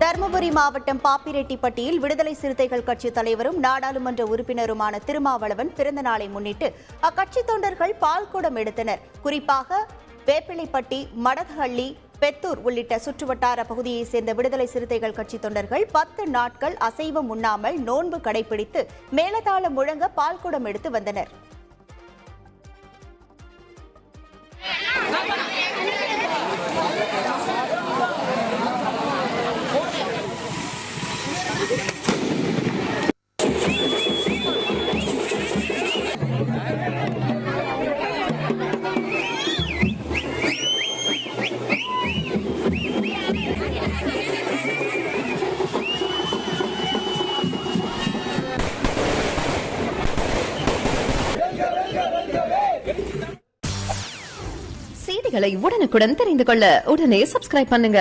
தருமபுரி மாவட்டம் பாப்பிரெட்டிப்பட்டியில் விடுதலை சிறுத்தைகள் கட்சி தலைவரும் நாடாளுமன்ற உறுப்பினருமான திருமாவளவன் பிறந்த நாளை முன்னிட்டு அக்கட்சி தொண்டர்கள் பால்குடம் எடுத்தனர். குறிப்பாக வேப்பிலைப்பட்டி, மடகஹள்ளி, பெத்தூர் உள்ளிட்ட சுற்றுவட்டார பகுதியைச் சேர்ந்த விடுதலை சிறுத்தைகள் கட்சி தொண்டர்கள் 10 நாட்கள் அசைவம் உண்ணாமல் நோன்பு கடைபிடித்து மேலதாளம் முழங்க பால்குடம் எடுத்து வந்தனர். செய்திகளை உடனுக்குடன் தெரிந்து கொள்ள உடனே சப்ஸ்கிரைப் பண்ணுங்க.